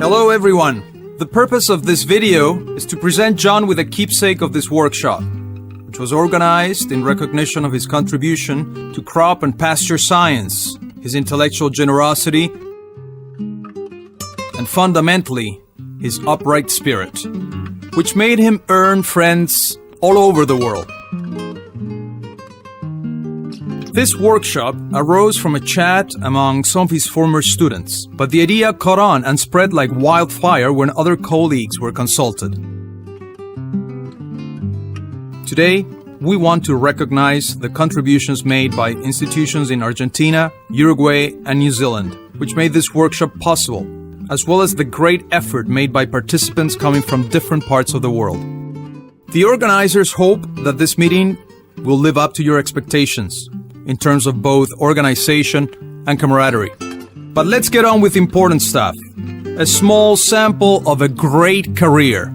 Hello everyone! The purpose of this video is to present John with a keepsake of this workshop, which was organized in recognition of his contribution to crop and pasture science, his intellectual generosity, and fundamentally, his upright spirit, which made him earn friends all over the world. This workshop arose from a chat among some of his former students, but the idea caught on and spread like wildfire when other colleagues were consulted. Today, we want to recognize the contributions made by institutions in Argentina, Uruguay, and New Zealand, which made this workshop possible, as well as the great effort made by participants coming from different parts of the world. The organizers hope that this meeting will live up to your expectations in terms of both organization and camaraderie. But let's get on with important stuff. A small sample of a great career.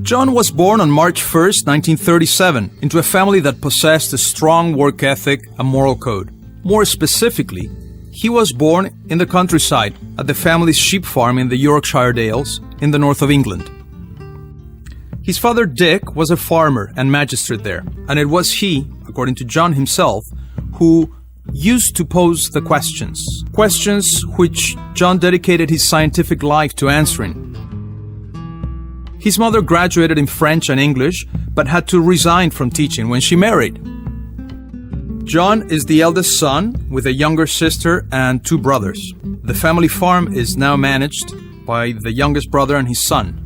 John was born on March 1st, 1937, into a family that possessed a strong work ethic and moral code. More specifically, he was born in the countryside at the family's sheep farm in the Yorkshire Dales in the north of England. His father Dick was a farmer and magistrate there, and it was he, according to John himself, who used to pose the questions which John dedicated his scientific life to answering. His mother graduated in French and English, but had to resign from teaching when she married. John is the eldest son, with a younger sister and two brothers. The family farm is now managed by the youngest brother and his son.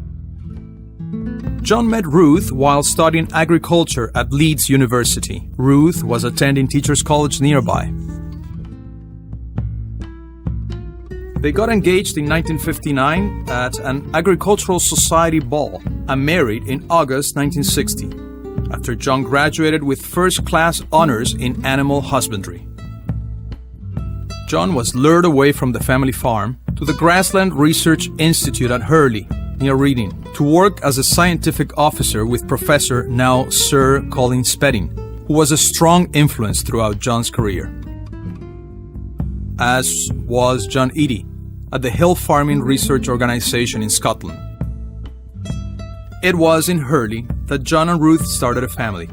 John met Ruth while studying agriculture at Leeds University. Ruth was attending Teachers College nearby. They got engaged in 1959 at an agricultural society ball and married in August 1960, after John graduated with first-class honors in animal husbandry. John was lured away from the family farm to the Grassland Research Institute at Hurley, near Reading, to work as a scientific officer with Professor, now Sir Colin Spedding, who was a strong influence throughout John's career. As was John Eadie at the Hill Farming Research Organisation in Scotland. It was in Hurley that John and Ruth started a family.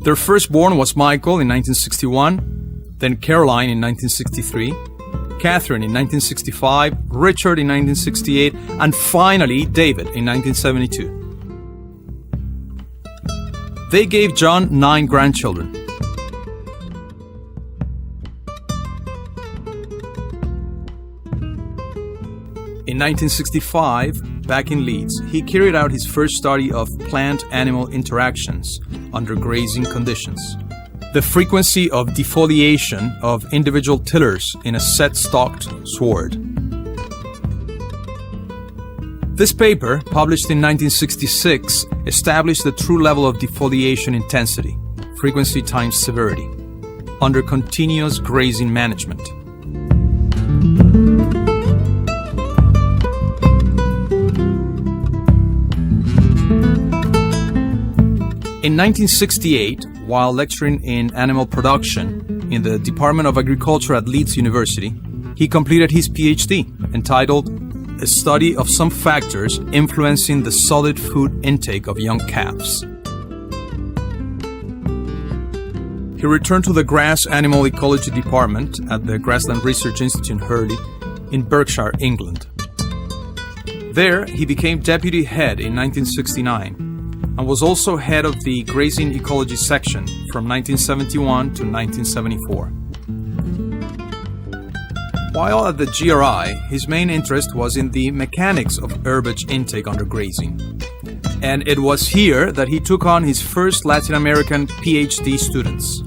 Their firstborn was Michael in 1961, then Caroline in 1963, Catherine in 1965, Richard in 1968, and finally David in 1972. They gave John 9 grandchildren. In 1965, back in Leeds, he carried out his first study of plant-animal interactions under grazing conditions. The frequency of defoliation of individual tillers in a set-stalked sward. This paper, published in 1966, established the true level of defoliation intensity, frequency times severity, under continuous grazing management. In 1968, while lecturing in animal production in the Department of Agriculture at Leeds University, he completed his PhD, entitled A Study of Some Factors Influencing the Solid Food Intake of Young Calves. He returned to the Grass Animal Ecology Department at the Grassland Research Institute in Hurley, in Berkshire, England. There, he became deputy head in 1969, and was also head of the Grazing Ecology section from 1971 to 1974. While at the GRI, his main interest was in the mechanics of herbage intake under grazing. And it was here that he took on his first Latin American PhD students,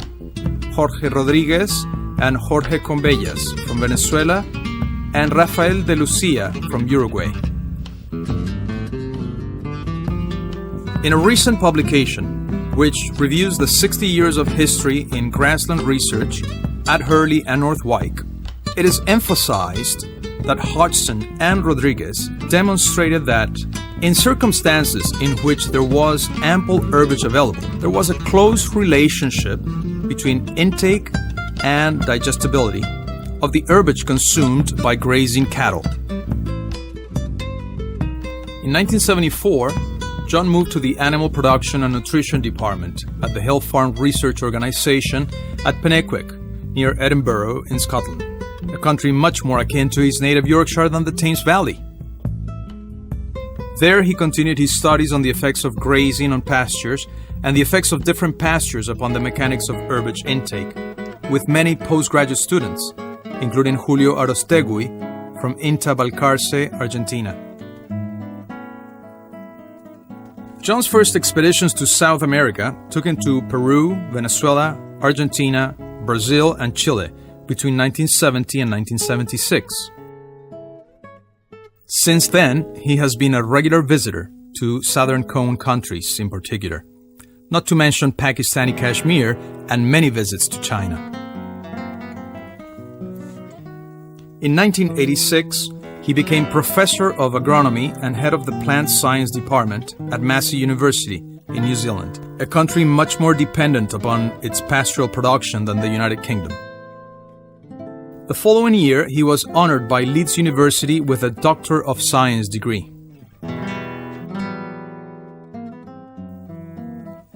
Jorge Rodriguez and Jorge Combellas from Venezuela, and Rafael de Lucia from Uruguay. In a recent publication, which reviews the 60 years of history in grassland research at Hurley and North Wyke, it is emphasized that Hodgson and Rodriguez demonstrated that in circumstances in which there was ample herbage available, there was a close relationship between intake and digestibility, of the herbage consumed by grazing cattle. In 1974, John moved to the Animal Production and Nutrition Department at the Hill Farm Research Organisation at Pennaquaich, near Edinburgh in Scotland, a country much more akin to his native Yorkshire than the Thames Valley. There he continued his studies on the effects of grazing on pastures and the effects of different pastures upon the mechanics of herbage intake, with many postgraduate students, including Julio Arostegui from INTA Balcarce, Argentina. John's first expeditions to South America took him to Peru, Venezuela, Argentina, Brazil, and Chile between 1970 and 1976. Since then, he has been a regular visitor to Southern Cone countries in particular, not to mention Pakistani Kashmir and many visits to China. In 1986, he became professor of agronomy and head of the plant science department at Massey University in New Zealand, a country much more dependent upon its pastoral production than the United Kingdom. The following year, he was honored by Leeds University with a Doctor of Science degree.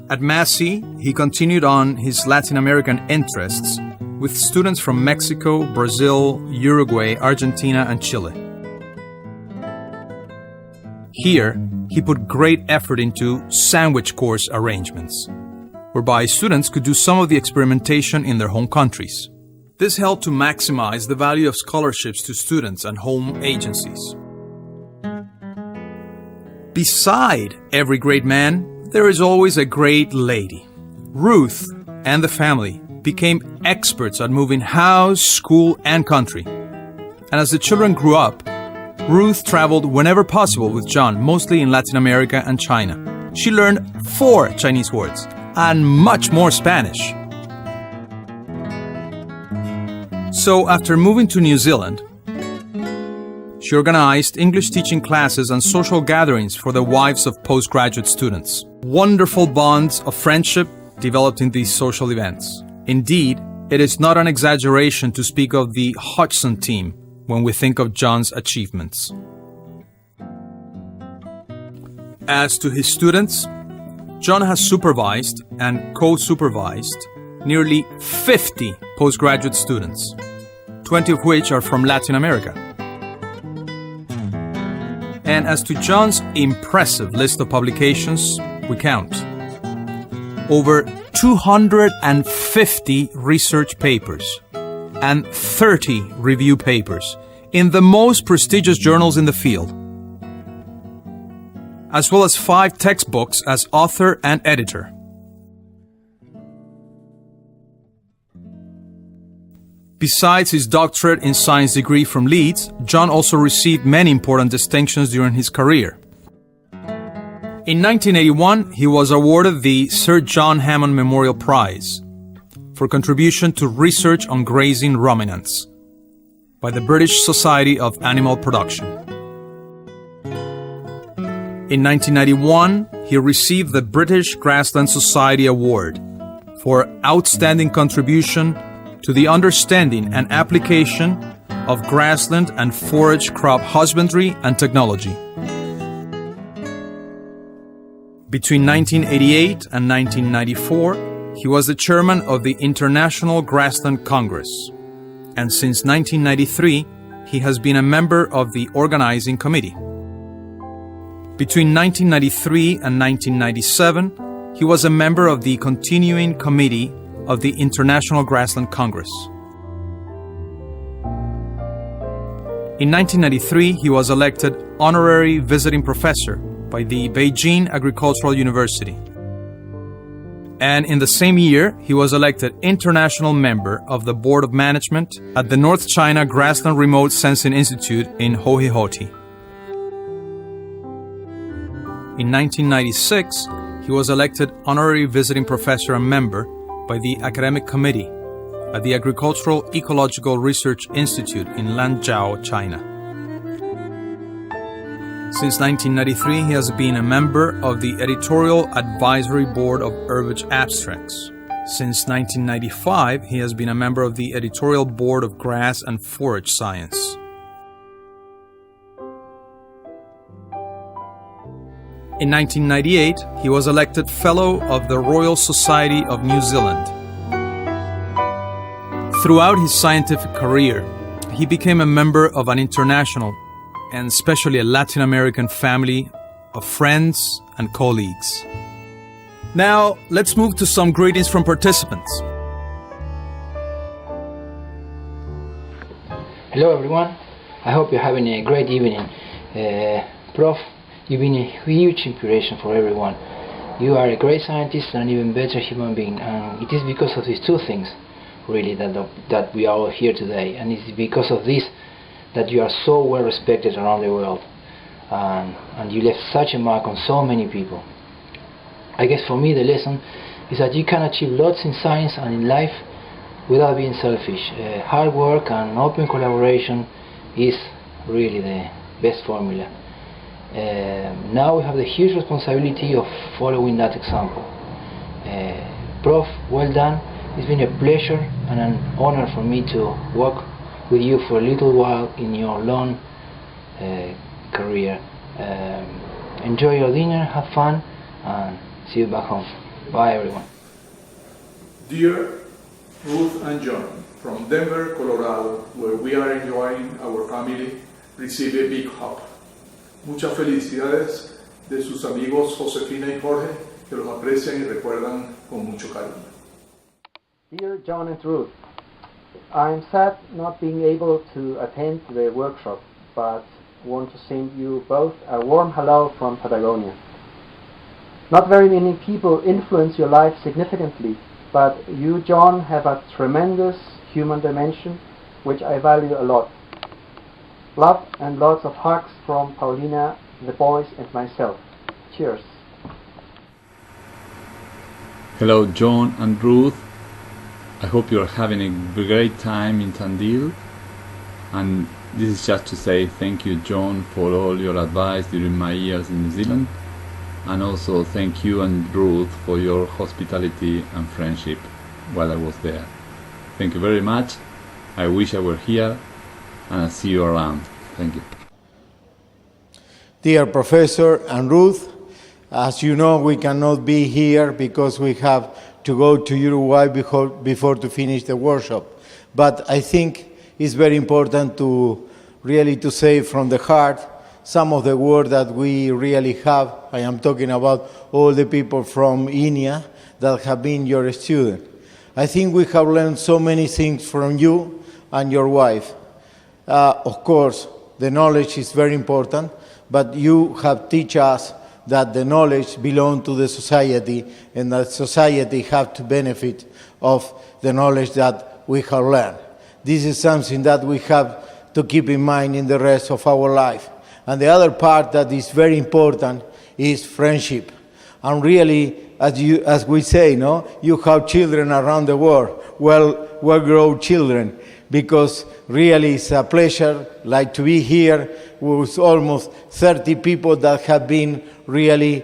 At Massey, he continued on his Latin American interests with students from Mexico, Brazil, Uruguay, Argentina, and Chile. Here, he put great effort into sandwich course arrangements, whereby students could do some of the experimentation in their home countries. This helped to maximize the value of scholarships to students and home agencies. Beside every great man, there is always a great lady. Ruth and the family became experts at moving house, school, and country. And as the children grew up, Ruth traveled whenever possible with John, mostly in Latin America and China. She learned 4 Chinese words and much more Spanish. So after moving to New Zealand, she organized English teaching classes and social gatherings for the wives of postgraduate students. Wonderful bonds of friendship developed in these social events. Indeed, it is not an exaggeration to speak of the Hodgson team when we think of John's achievements. As to his students, John has supervised and co-supervised nearly 50 postgraduate students, 20 of which are from Latin America. And as to John's impressive list of publications, we count over 250 research papers and 30 review papers in the most prestigious journals in the field, as well as 5 textbooks as author and editor. Besides his doctorate in science degree from Leeds, John also received many important distinctions during his career. In 1981, he was awarded the Sir John Hammond Memorial Prize for contribution to research on grazing ruminants by the British Society of Animal Production. In 1991, he received the British Grassland Society Award for outstanding contribution to the understanding and application of grassland and forage crop husbandry and technology. Between 1988 and 1994, he was the chairman of the International Grassland Congress, and since 1993, he has been a member of the organizing committee. Between 1993 and 1997, he was a member of the continuing committee of the International Grassland Congress. In 1993, he was elected honorary visiting professor by the Beijing Agricultural University. And in the same year, he was elected international member of the Board of Management at the North China Grassland Remote Sensing Institute in Hohhoti. In 1996, he was elected honorary visiting professor and member by the Academic Committee at the Agricultural Ecological Research Institute in Lanzhou, China. Since 1993, he has been a member of the Editorial Advisory Board of Herbage Abstracts, Since 1995, he has been a member of the editorial board of Grass and Forage Science. In 1998, he was elected Fellow of the Royal Society of New Zealand. Throughout his scientific career, he became a member of an international and especially a Latin American family of friends and colleagues. Now, let's move to some greetings from participants. Hello everyone, I hope you're having a great evening. Prof, you've been a huge inspiration for everyone. You are a great scientist and an even better human being, and it is because of these two things really that we are all here today, and it's because of this that you are so well respected around the world, and you left such a mark on so many people. I guess for me the lesson is that you can achieve lots in science and in life without being selfish. Hard work and open collaboration is really the best formula. Now we have the huge responsibility of following that example. Prof, well done. It's been a pleasure and an honor for me to work with you for a little while in your long career. Enjoy your dinner, have fun, and see you back home. Bye everyone. Dear Ruth and John, from Denver, Colorado, where we are enjoying our family, receive a big hug. Muchas felicidades de sus amigos Josefina y Jorge, que los aprecian y recuerdan con mucho cariño. Dear John and Ruth, I'm sad not being able to attend the workshop, but want to send you both a warm hello from Patagonia. Not very many people influence your life significantly, but you, John, have a tremendous human dimension, which I value a lot. Love and lots of hugs from Paulina, the boys, and myself. Cheers. Hello, John and Ruth. I hope you're having a great time in Tandil. And this is just to say thank you, John, for all your advice during my years in New Zealand. And also thank you and Ruth for your hospitality and friendship while I was there. Thank you very much. I wish I were here, and I'll see you around. Thank you. Dear Professor and Ruth, as you know, we cannot be here because we have to go to Uruguay before to finish the workshop. But I think it's very important to really to say from the heart some of the work that we really have. I am talking about all the people from India that have been your student. I think we have learned so many things from you and your wife. Of course, the knowledge is very important, but you have taught us that the knowledge belongs to the society, and that society have to benefit of the knowledge that we have learned. This is something that we have to keep in mind in the rest of our life. And the other part that is very important is friendship. And really, as we say, no, you have children around the world, well-grown children, because really it's a pleasure, like to be here with almost 30 people that have been really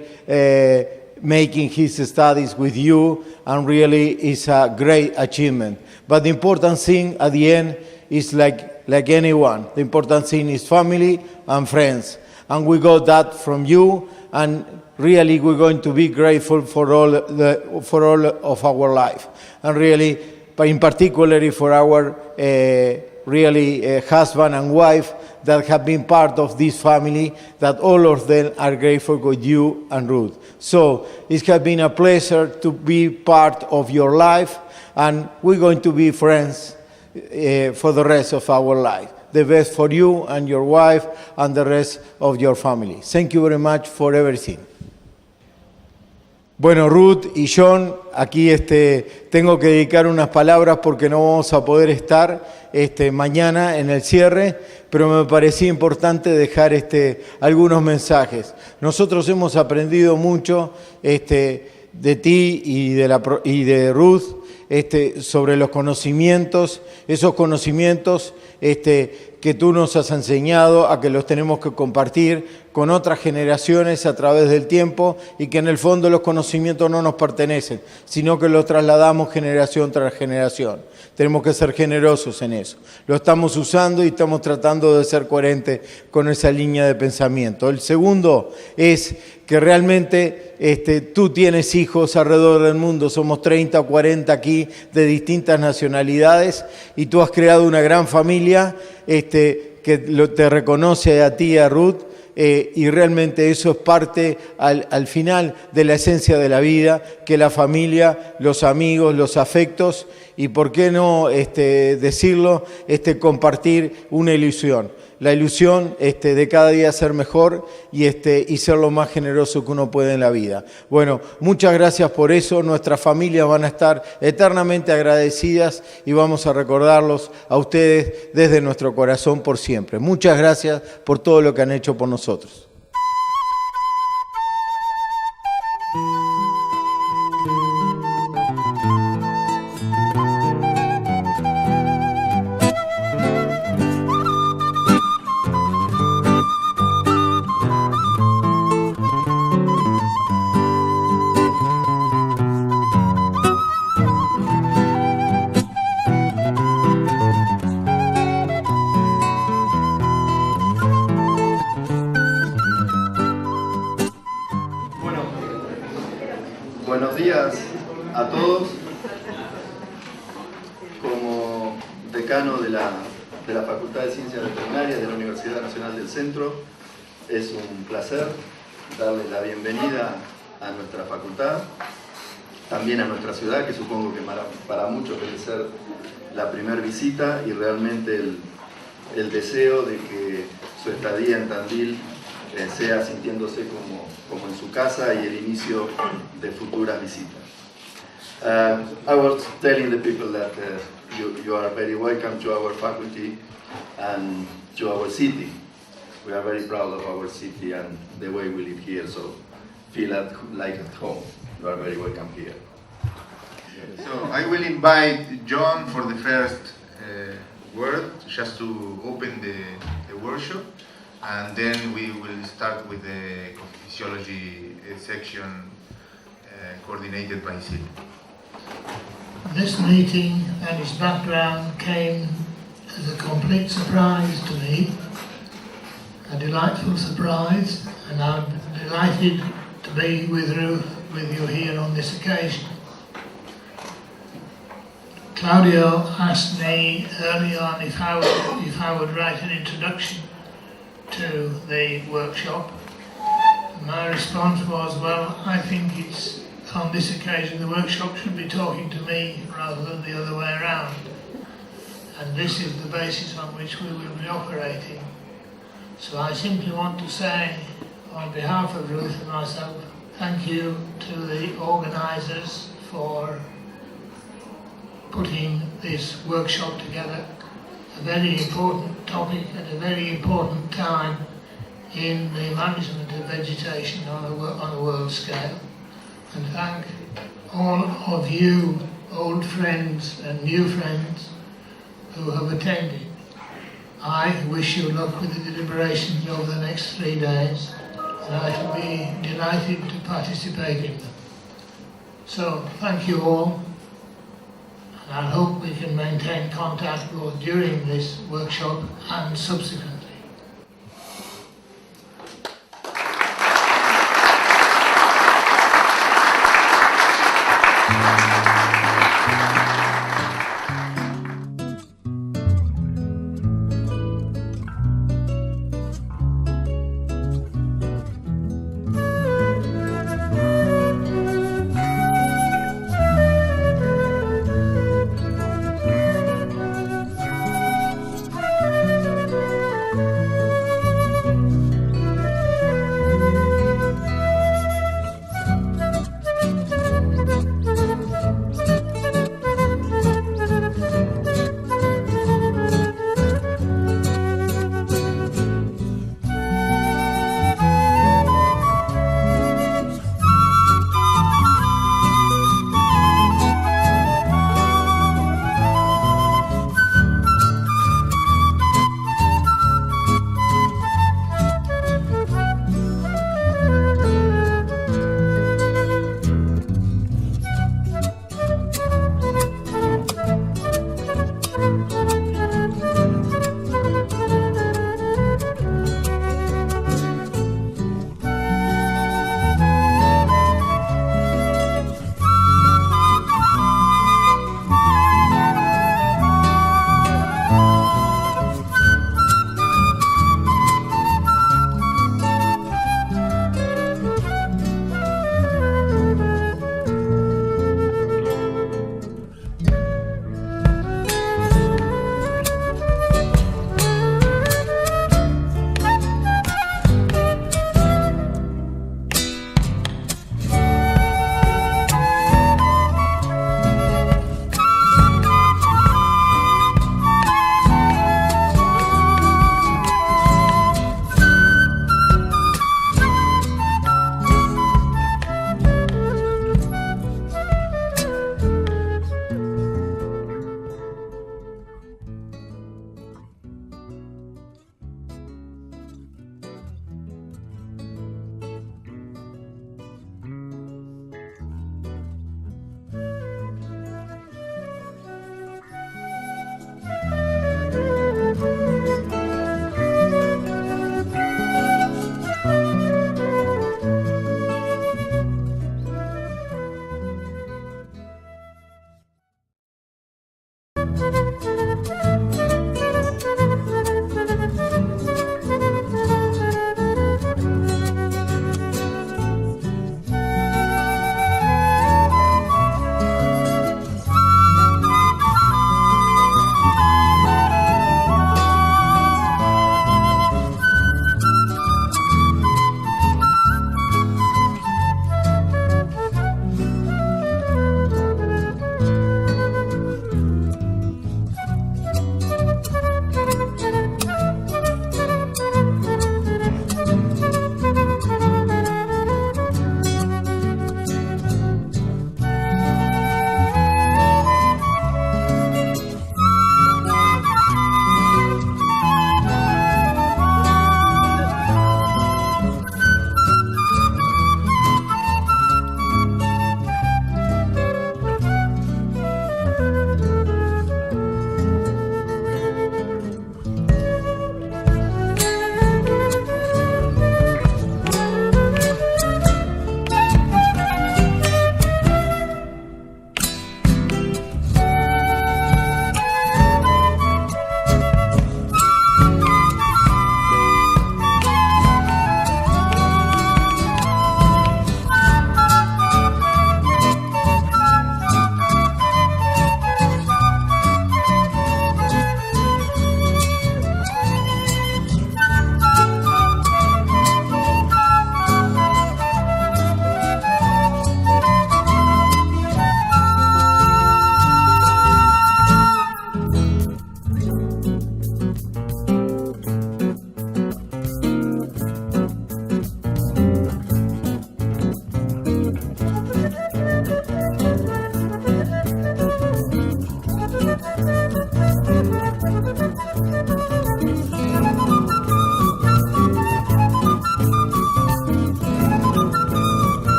making his studies with you, and really it's a great achievement. But the important thing at the end is like anyone. The important thing is family and friends. And we got that from you, and really we're going to be grateful for all of our life. And really, but in particular for our husband and wife that have been part of this family, that all of them are grateful with you and Ruth. So it has been a pleasure to be part of your life, and we're going to be friends for the rest of our life. The best for you and your wife and the rest of your family. Thank you very much for everything. Bueno, Ruth y John, aquí tengo que dedicar unas palabras porque no vamos a poder estar mañana en el cierre, pero me parecía importante dejar algunos mensajes. Nosotros hemos aprendido mucho de ti y de Ruth sobre los conocimientos. Esos conocimientos que tú nos has enseñado, a que los tenemos que compartir con otras generaciones a través del tiempo y que en el fondo los conocimientos no nos pertenecen, sino que los trasladamos generación tras generación. Tenemos que ser generosos en eso. Lo estamos usando y estamos tratando de ser coherentes con esa línea de pensamiento. El segundo es que realmente tú tienes hijos alrededor del mundo, somos 30 o 40 aquí de distintas nacionalidades y tú has creado una gran familia que te reconoce a ti y a Ruth. Y realmente eso es parte al final de la esencia de la vida, que la familia, los amigos, los afectos y por qué no decirlo, compartir una ilusión. La ilusión de cada día ser mejor y ser lo más generoso que uno puede en la vida. Bueno, muchas gracias por eso. Nuestras familias van a estar eternamente agradecidas y vamos a recordarlos a ustedes desde nuestro corazón por siempre. Muchas gracias por todo lo que han hecho por nosotros. Buenos días a todos. Como decano de la Facultad de Ciencias Veterinarias de la Universidad Nacional del Centro, es un placer darles la bienvenida a nuestra facultad, también a nuestra ciudad, que supongo que para muchos debe ser la primera visita y realmente el deseo de que su estadía en Tandil sea sintiéndose como en su casa y el inicio de futuras visitas. I was telling the people that you are very welcome to our faculty and to our city. We are very proud of our city and the way we live here, so feel like at home. You are very welcome here. So I will invite John for the first word, just to open the workshop. And then we will start with the physiology section coordinated by Sid. This meeting and its background came as a complete surprise to me, a delightful surprise, and I'm delighted to be with Ruth, with you here on this occasion. Claudio asked me early on if I would write an introduction to the workshop. My response was, well, I think it's on this occasion the workshop should be talking to me rather than the other way around. And this is the basis on which we will be operating. So I simply want to say, on behalf of Ruth and myself, thank you to the organisers for putting this workshop together. A very important topic at a very important time in the management of vegetation on a world scale. And thank all of you, old friends and new friends, who have attended. I wish you luck with the deliberations over the next 3 days, and I shall be delighted to participate in them. So, thank you all. And I hope we can maintain contact both during this workshop and subsequently.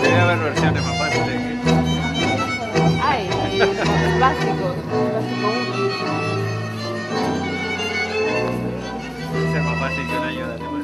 Debe haber versiones más fáciles. Ay, los básicos, básico 1. Ese es más fácil que una ayuda alemana.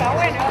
Está bueno.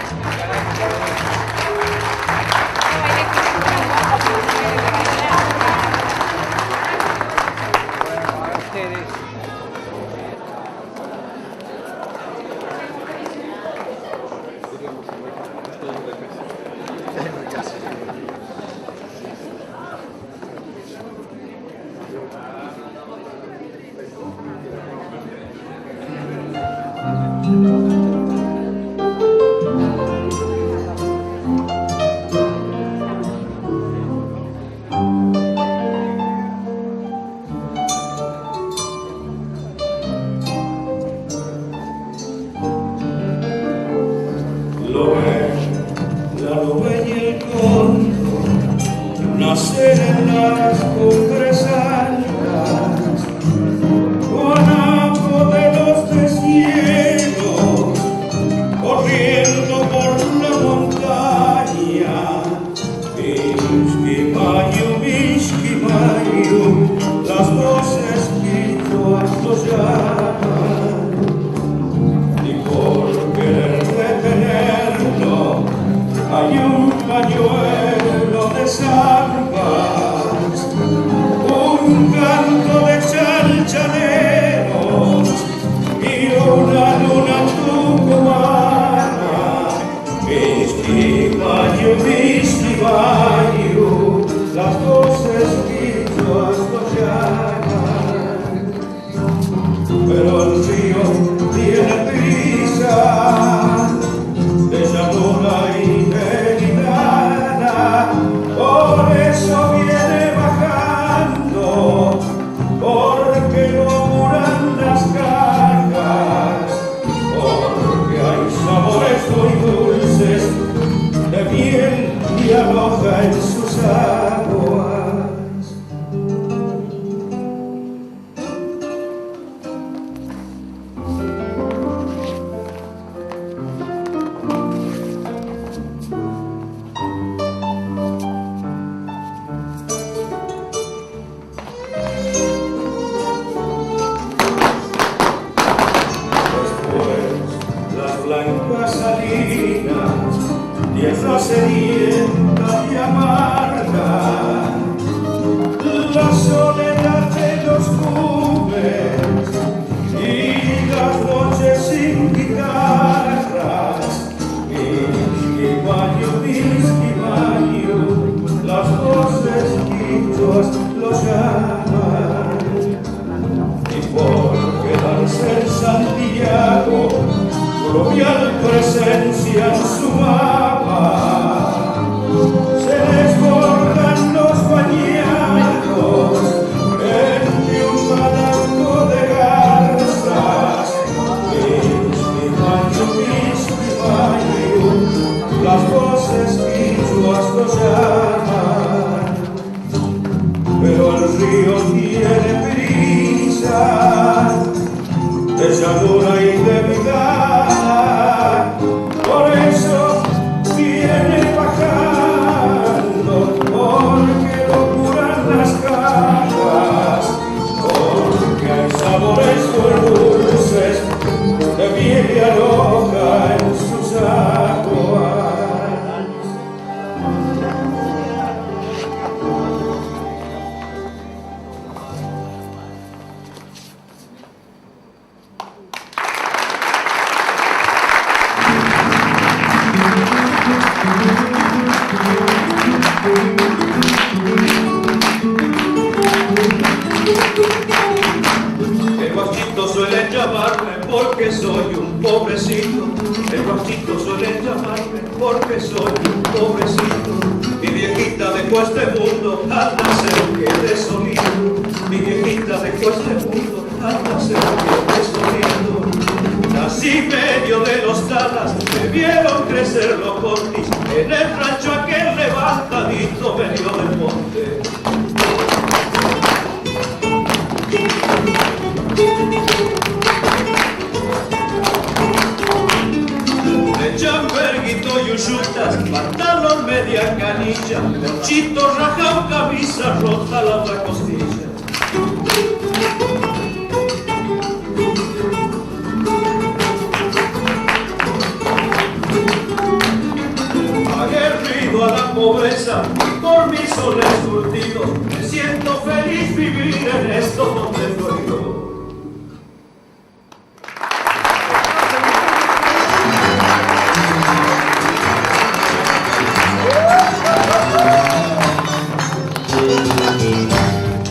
pobreza, por mi sol escurrido, me siento feliz vivir en esto donde estoy yo.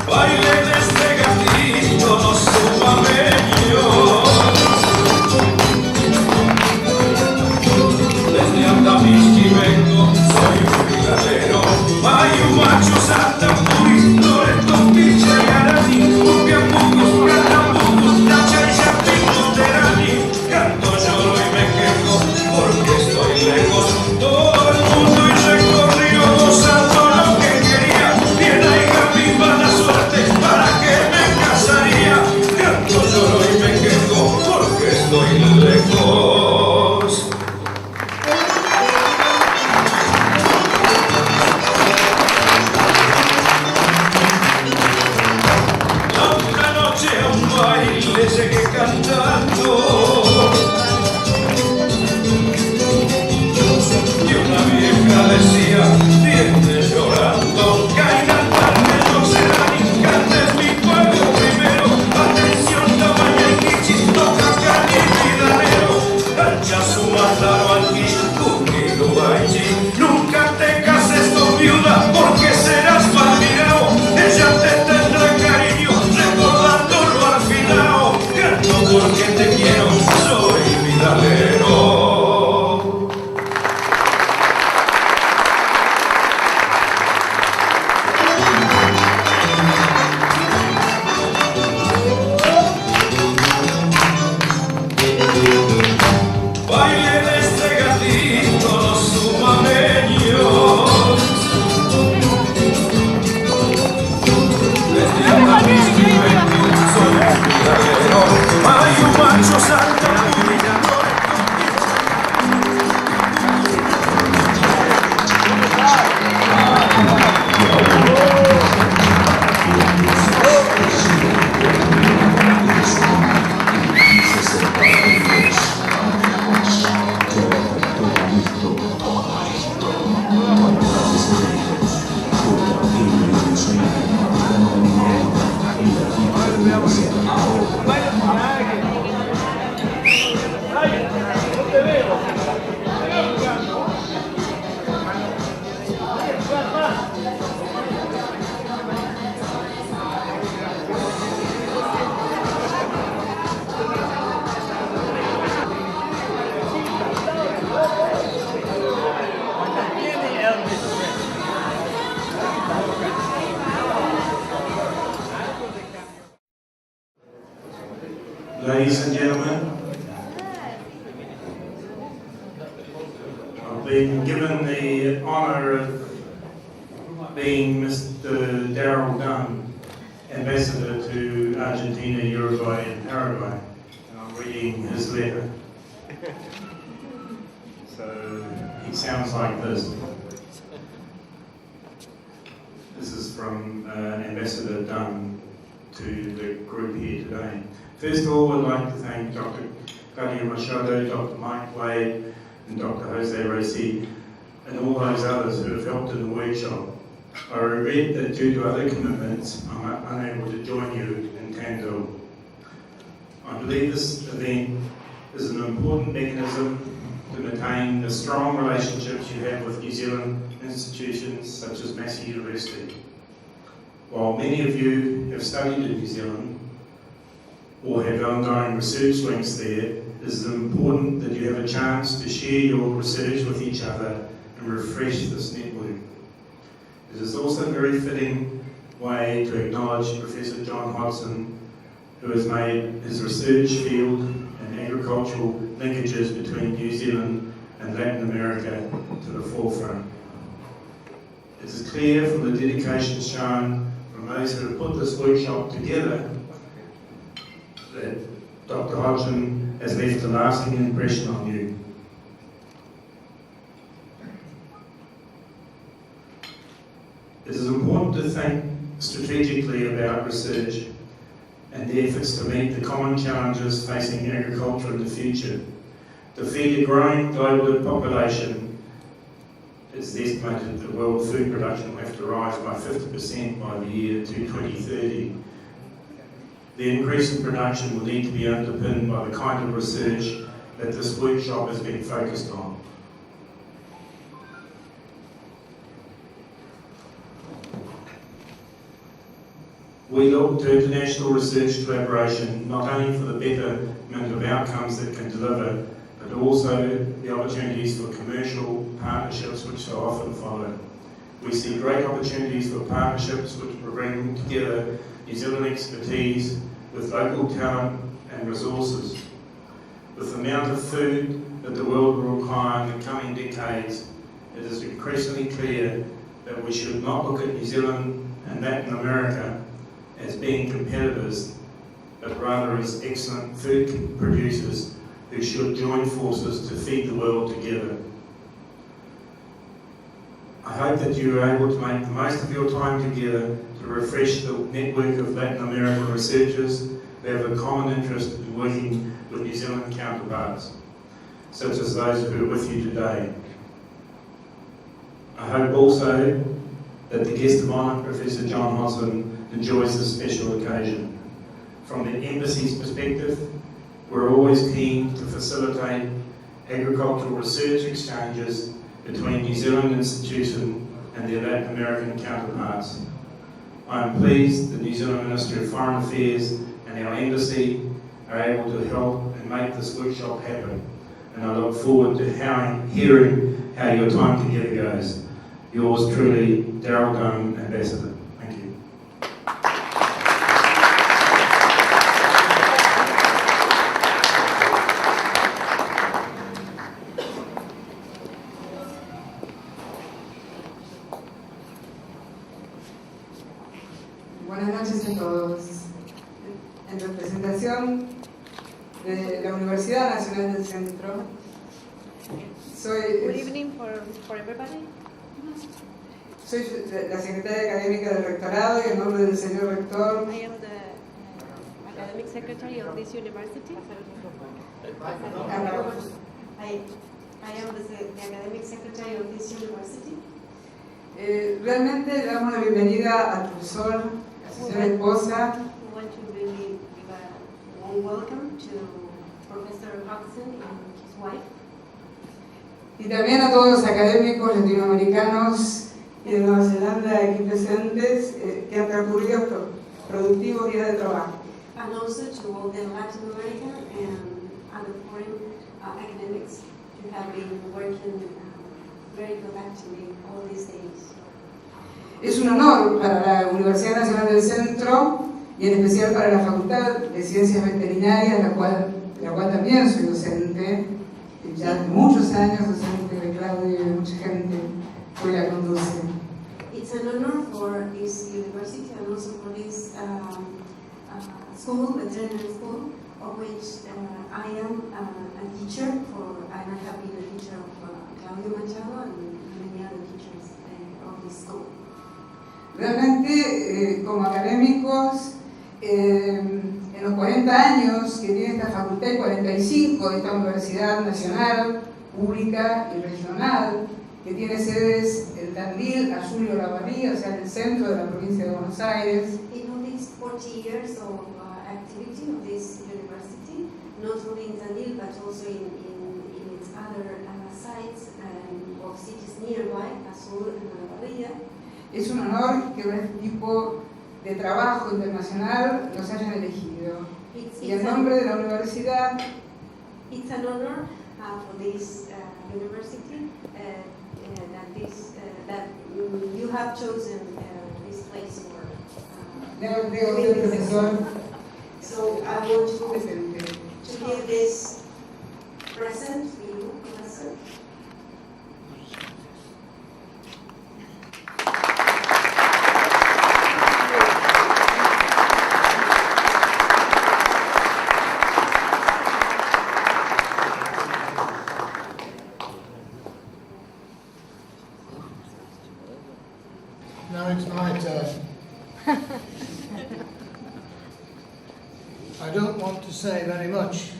Baile de este gatito, los subameños. Desde Andamichi vengo, soy un brigadero. Hay un macho Santa Cruz, Loreto, Picha y Arani, Upiamucos, Catamucos, Nacha y Chapingo, Terani. Canto, lloro y me quejo, porque estoy lejos. Todo el mundo y recorrido gozando lo que quería. Bien ahí viva la suerte, para que me casaría. Canto, lloro y me quejo, porque estoy lejos. La otra noche a un baile seguí cantando y una vieja decía, viene llorando, caigan tarde, no serán incantes, mi pueblo primero, atención, tamaña y quichi, toca cani, vidalero, cancha su mataro aquí, cuquido baichi, nunca te cases con viuda, porque serás mal mirado, ella te tendrá cariño, recordándolo al final, canto porque te quiero, soy vidalero. Baile de este gatito, los sumameños. Desde Andamichi vengo, soy un vidalero. Hay un macho Santa Cruz, Ladies and gentlemen, I've been given the honour of being Mr. Darrell Dunn, Ambassador to Argentina, Uruguay and Paraguay, and I'm reading his letter. So it sounds like this. This is from Ambassador Dunn to the group here today. First of all, I'd like to thank Dr. Claudia Machado, Dr. Mike Wade, and Dr. Jose Rossi, and all those others who have helped in the workshop. I regret that due to other commitments, I'm unable to join you in Tandil. I believe this event is an important mechanism to maintain the strong relationships you have with New Zealand institutions such as Massey University. While many of you have studied in New Zealand, or have ongoing research links there, it is important that you have a chance to share your research with each other and refresh this network. It is also a very fitting way to acknowledge Professor John Hodson, who has made his research field and agricultural linkages between New Zealand and Latin America to the forefront. It is clear from the dedication shown from those who have put this workshop together that Dr. Hodgson has left a lasting impression on you. It is important to think strategically about research and the efforts to meet the common challenges facing agriculture in the future. To feed a growing global population, it's estimated that world food production will have to rise by 50% by the year to 2030. The increase in production will need to be underpinned by the kind of research that this workshop has been focused on. We look to international research collaboration not only for the betterment of outcomes that can deliver, but also the opportunities for commercial partnerships which so often follow. We see great opportunities for partnerships which bring together New Zealand expertise with local talent and resources. With the amount of food that the world will require in the coming decades, it is increasingly clear that we should not look at New Zealand and Latin America as being competitors, but rather as excellent food producers who should join forces to feed the world together. I hope that you are able to make the most of your time together to refresh the network of Latin American researchers who have a common interest in working with New Zealand counterparts, such as those who are with you today. I hope also that the guest of honour, Professor John Hodson, enjoys this special occasion. From the Embassy's perspective, we're always keen to facilitate agricultural research exchanges between New Zealand institutions and their Latin American counterparts. I am pleased the New Zealand Ministry of Foreign Affairs and our Embassy are able to help and make this workshop happen, and I look forward to hearing how your time together goes. Yours truly, Darryl Dunn, Ambassador. Thank you. Buenas noches a todos. En representación de la Universidad Nacional del Centro, Good evening for everybody. Soy la secretaria académica del rectorado y en nombre del señor rector. I am the academic secretary of this university. I am the academic secretary of this university. Realmente le damos la bienvenida al profesor, a su señora esposa. We want to really give a warm welcome to Professor Hodson and his wife. Y también a todos los académicos latinoamericanos y de Nueva Zelanda aquí presentes que han transcurrido productivos días de trabajo. And also to all the Latin American and other foreign academics who have been working very productively all these days. Es un honor para la Universidad Nacional del Centro y en especial para la Facultad de Ciencias Veterinarias, la cual también soy docente, ya de muchos años docente de Claudio y de mucha gente que la conduce. It's an honor for this university and also for this school, veterinary school, of which I am a teacher and I have been a teacher of Claudio Machado and many other teachers of this school. Realmente, como académicos, en los 40 años que tiene esta facultad y 45 de esta universidad nacional, pública y regional, que tiene sedes en Tandil, Azul y Olavarría, o sea, en el centro de la provincia de Buenos Aires. In all these 40 years of activity of this university, not only in Tandil but also in its other sites of cities nearby, Azul and Olavarría. Es un honor que este tipo de trabajo internacional nos hayan elegido. Y en nombre de la universidad, it's an honor for this university that you have chosen this place for. So I want to give this present to you, Professor. Now it's my turn. I don't want to say very much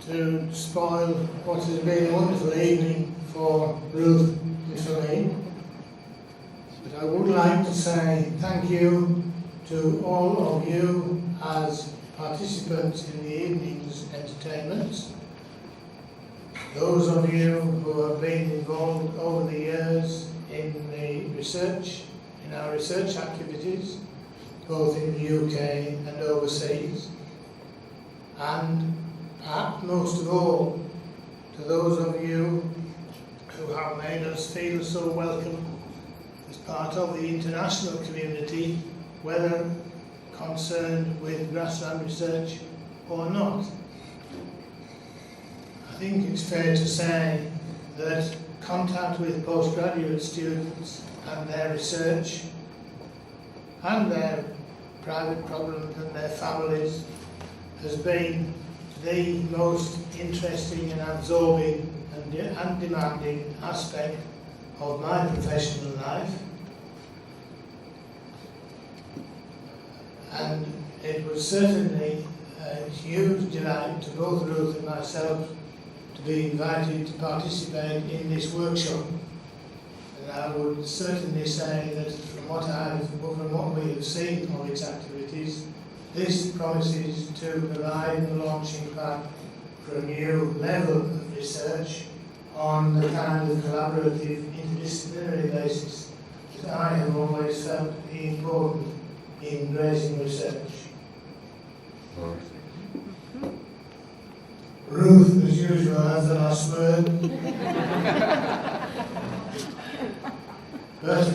to spoil what has been a wonderful evening for Ruth Lithuania. But I would like to say thank you to all of you as participants in the evening's entertainments. Those of you who have been involved over the years in the research, in our research activities, both in the UK and overseas, and perhaps most of all to those of you who have made us feel so welcome as part of the international community, whether concerned with grassland research or not. I think it's fair to say that contact with postgraduate students and their research and their private problems and their families has been the most interesting and absorbing and demanding aspect of my professional life. And it was certainly a huge delight to both Ruth and myself to be invited to participate in this workshop. And I would certainly say that from what we have seen of its activities, this promises to provide the launching pad for a new level of research on the kind of collaborative interdisciplinary basis that I have always felt to be important in grazing research. Ruth, as usual, has the last word. But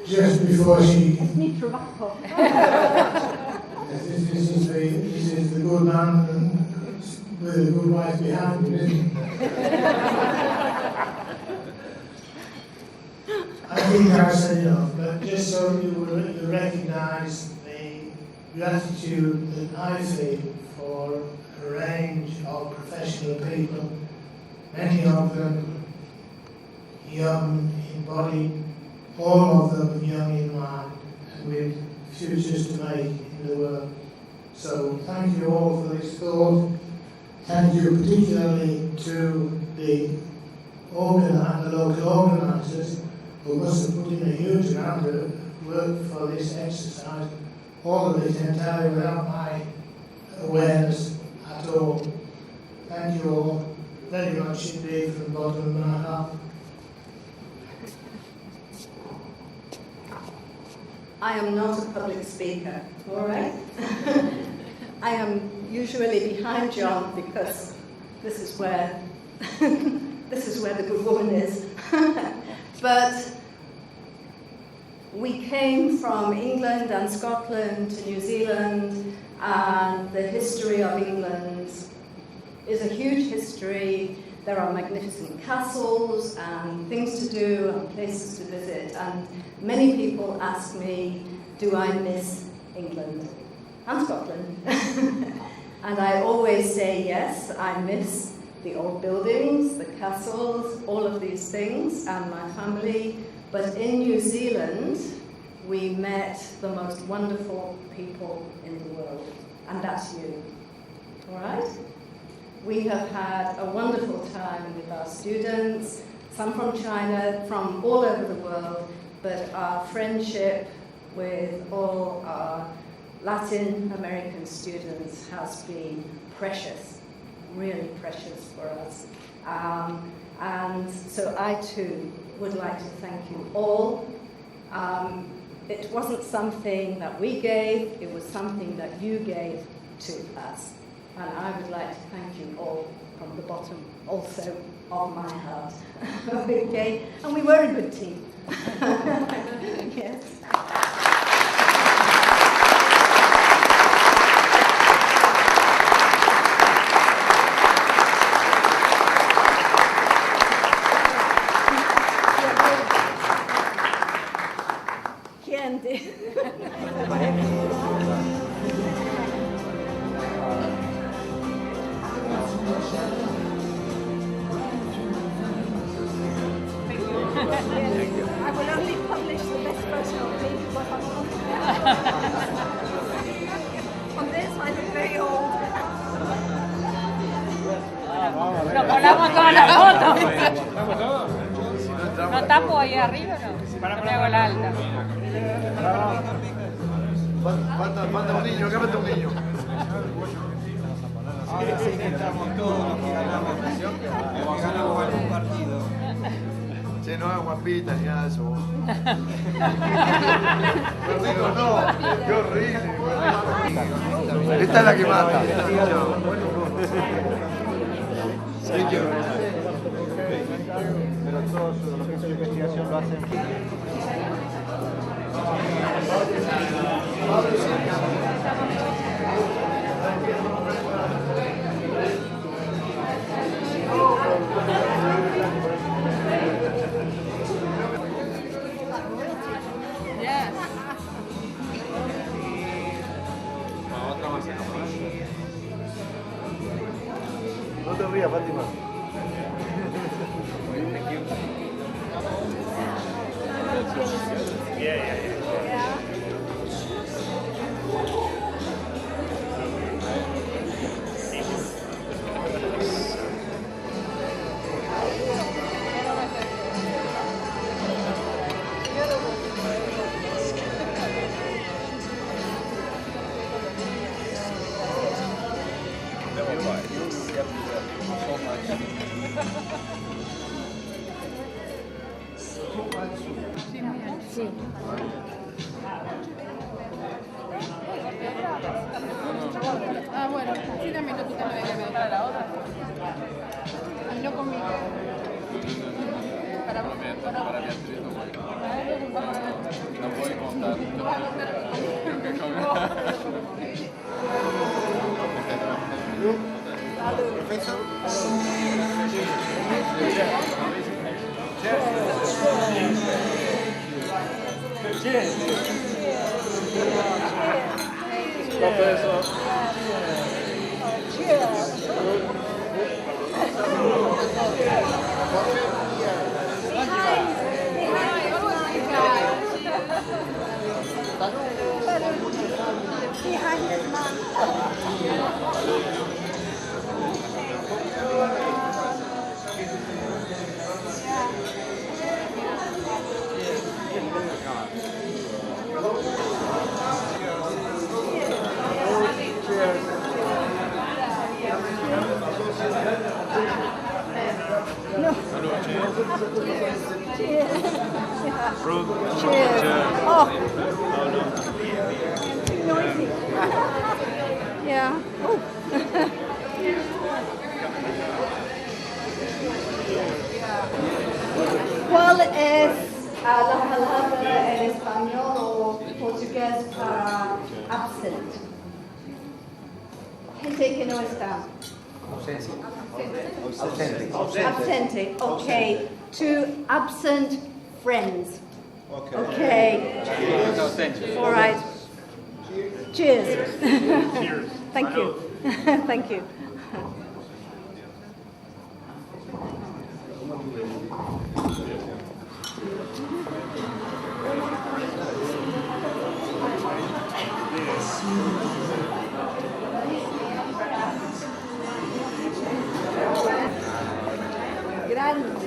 just before she... This is the good man with a good wife behind him, isn't it? I think I've said enough, but just so you recognise the gratitude that I feel for a range of professional people, many of them young in body, all of them young in mind, and with futures to make in the world. So thank you all for this thought. Thank you particularly to the local organisers who must have put in a huge amount of work for this exercise, all of it entirely without my awareness at all. Thank you all very much indeed from the bottom of my heart. I am not a public speaker, all right? I am usually behind John because this is where the good woman is. But we came from England and Scotland to New Zealand, and the history of England is a huge history. There are magnificent castles and things to do and places to visit, and many people ask me, do I miss England and Scotland? And I always say yes, I miss the old buildings, the castles, all of these things, and my family. But in New Zealand, we met the most wonderful people in the world, and that's you, all right? We have had a wonderful time with our students, some from China, from all over the world, but our friendship with all our Latin American students has been precious, really precious for us. And so I too would like to thank you all. It wasn't something that we gave, it was something that you gave to us. And I would like to thank you all from the bottom also of my heart. Okay? And we were a good team. Yes. I will only publish the best photo of me because I'm on this. I look very old. Nos colamos todas las fotos. ¿No tapo ahí arriba o no? No me hago la alta. Falta un niño, acá falta un niño. Ahora sí que estamos todos que ganamos el partido. Che, no hagan guapitas ni nada de eso. Perdido no, qué horrible. Esta es la que mata. Pero todos los que hacen investigación lo hacen. No te rías, Fátima. Sí. Ah, bueno, sí, también lo quita para la otra. No conmigo. Para Beatriz no voy. No voy a contar. Profesor. Yeah. Oh. ¿Cuál es la palabra en español o portugués para absent? Gente que no está. Ausencia. Ausente. Absente. Okay. To absent friends. Okay. All right. Cheers. Cheers. Thank you. Thank you. Grande.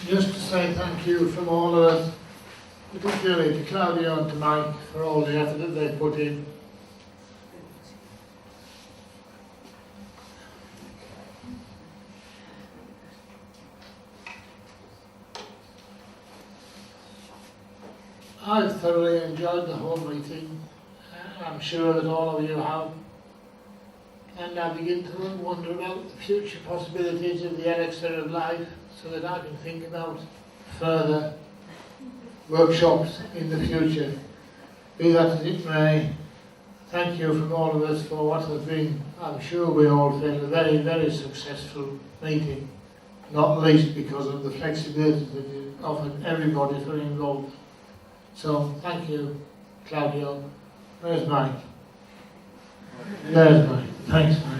Just to say thank you from all of us, particularly to Claudio and to Mike for all the effort that they put in. I've thoroughly enjoyed the whole meeting. I'm sure that all of you have. And I begin to wonder about the future possibilities of the elixir of life, so that I can think about further workshops in the future. Be that as it may, thank you from all of us for what has been, I'm sure we all feel, a very, very successful meeting, not least because of the flexibility that you offered everybody for involved. So thank you, Claudio. Where's Mike? There's Mike. Thanks, Mike.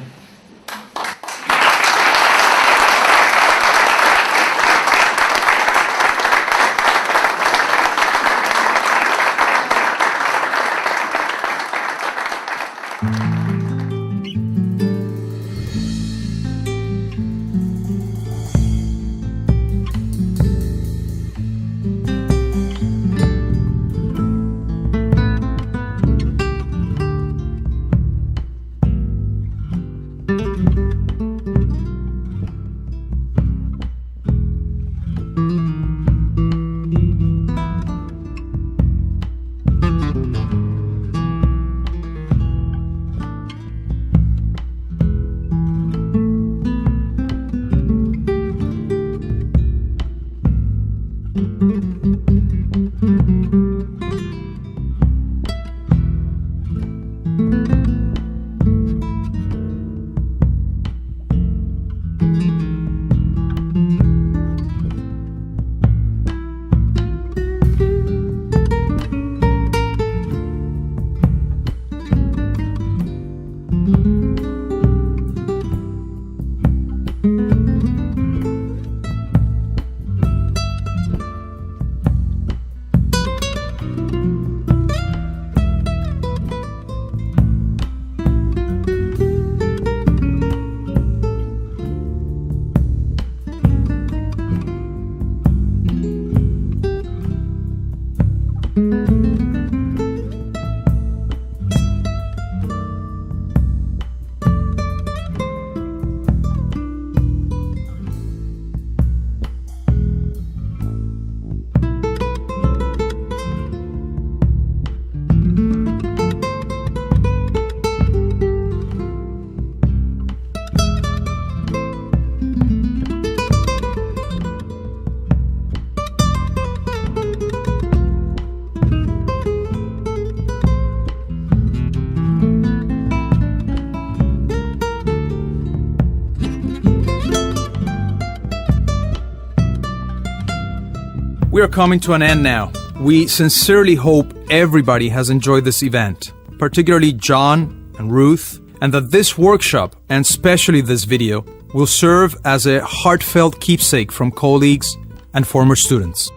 We are coming to an end now. We sincerely hope everybody has enjoyed this event, particularly John and Ruth, and that this workshop, and especially this video, will serve as a heartfelt keepsake from colleagues and former students.